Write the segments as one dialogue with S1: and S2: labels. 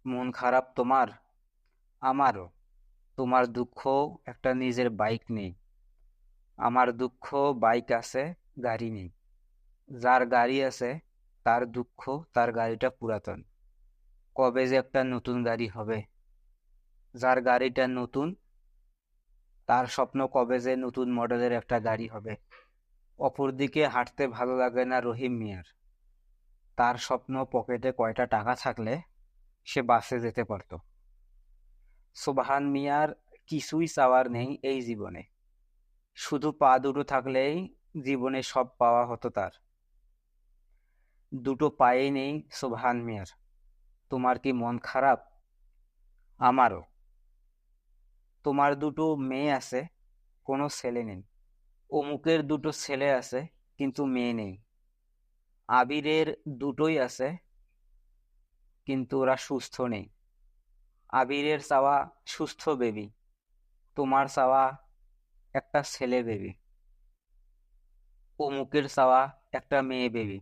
S1: মন খারাপ তোমার? আমারও। তোমার দুঃখ একটা নিজের বাইক নেই। আমার দুঃখ বাইক আছে, গাড়ি নেই। যার গাড়ি আছে তার দুঃখ, তার গাড়িটা পুরাতন। কবে যে একটা নতুন গাড়ি হবে। যার গাড়িটা নতুন তার স্বপ্ন কবে যে নতুন মডেলের একটা গাড়ি হবে। অপরদিকে হাঁটতে ভালো লাগে না রহিম মিয়ার। তার স্বপ্ন পকেটে কয়টা টাকা থাকলে সে বাসে যেতে পারতো। সোবহান মিয়ার কিছুই চাওয়ার নেই এই জীবনে। শুধু পা দুটো থাকলেই জীবনে সব পাওয়া হতো তার। দুটো পায়েই নেই সোবহান মিয়ার। তোমার কি মন খারাপ? আমারও। তোমার দুটো মেয়ে আছে, কোনো ছেলে নেই। অমুকের দুটো ছেলে আছে, কিন্তু মেয়ে নেই। আবিরের দুটোই আছে, কিন্তু ওরা সুস্থ নেই। আবিরের চাওয়া সুস্থ বেবি, তোমার চাওয়া একটা ছেলে বেবি। অমুকের চাওয়া একটা মেয়ে বেবি।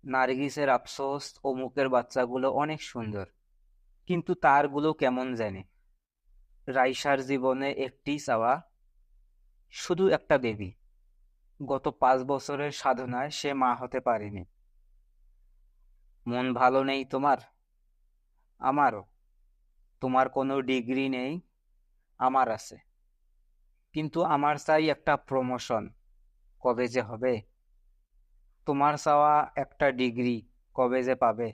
S1: নার্গিসের আফসোস অমুকের বাচ্চাগুলো অনেক সুন্দর, কিন্তু তারগুলো কেমন জানে। রাইসার জীবনে একটি চাওয়া, শুধু একটা বেবি। গত 5 বছরের সাধনায় সে মা হতে পারেনি। মন ভালো নেই তোমার? আমারও। তোমার কোনো ডিগ্রি নেই, আমার আছে। কিন্তু আমার চাই একটা প্রমোশন, কবে যে হবে। তোমার চাওয়া একটা ডিগ্রি, কবে যে পাবে।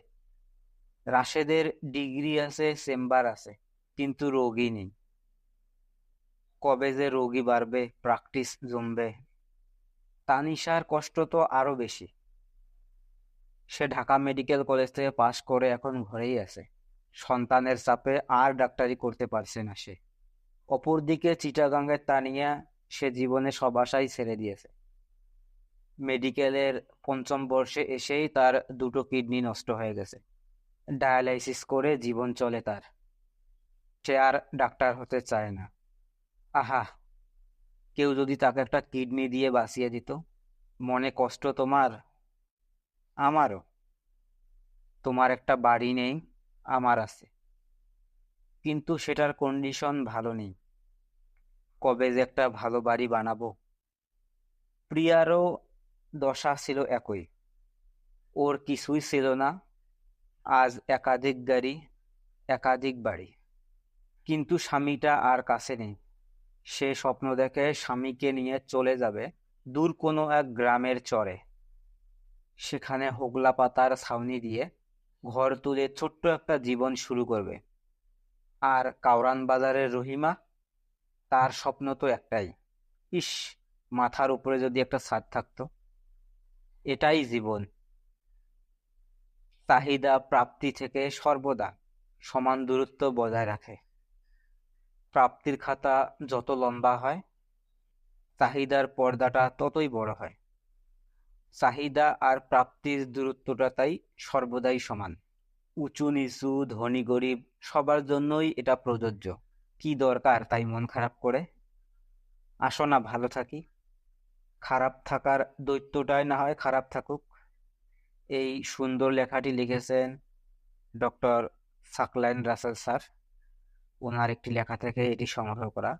S1: রাশেদের ডিগ্রি আছে, চেম্বার আছে, কিন্তু রোগী নেই। কবে যে রোগী বাড়বে, প্র্যাকটিস জমবে। তানিশার কষ্ট তো আরো বেশি। সে ঢাকা মেডিকেল কলেজ থেকে পাশ করে এখন ঘরেই আছে। সন্তানের চাপে আর ডাক্তারি করতে পারছে না সে। অপরদিকে চিটাগাঙ্গের তানিয়া, সে জীবনে সব আশাই ছেড়ে দিয়েছে। মেডিকেলের 5ম বর্ষে এসেই তার দুটো কিডনি নষ্ট হয়ে গেছে। ডায়ালাইসিস করে জীবন চলে তার। সে আর ডাক্তার হতে চায় না। আহা, কেউ যদি তাকে একটা কিডনি দিয়ে বাঁচিয়ে দিত। মনে কষ্ট তোমার? আমারও। তোমার একটা বাড়ি নেই, আমার আছে, কিন্তু সেটার কন্ডিশন ভালো নেই। কবে যে একটা ভালো বাড়ি বানাবো। প্রিয়ারও দশা ছিল একই। ওর কিছুই ছিল না, আজ একাধিক গাড়ি, একাধিক বাড়ি। কিন্তু স্বামীটা আর কাছে নেই। সে স্বপ্ন দেখে স্বামীকে নিয়ে চলে যাবে দূর কোনো এক গ্রামের চরে। সেখানে হোগলা পাতার ছাউনি দিয়ে ঘর তুলে ছোট্ট একটা জীবন শুরু করবে। আর কাউরান বাজারের রহিমা, তার স্বপ্ন তো একটাই। ইস, মাথার উপরে যদি একটা ছাদ থাকতো। এটাই জীবন। চাহিদা প্রাপ্তি থেকে সর্বদা সমান দূরত্ব বজায় রাখে। প্রাপ্তির খাতা যত লম্বা হয়, চাহিদার পর্দাটা ততই বড় হয়। চাহিদা আর প্রাপ্তির দূরত্বটা তাই সর্বদাই সমান। উঁচু নিচু, ধনী গরিব, সবার জন্যই এটা প্রযোজ্য। কি দরকার তাই মন খারাপ করে? আসো না ভালো থাকি। খারাপ থাকার দৈত্যটাই না হয় খারাপ থাকুক। এই সুন্দর লেখাটি লিখেছেন ডক্টর সাকলাইন রাসেল স্যার। ওনার একটি লেখা থেকে এটি সংগ্রহ করা।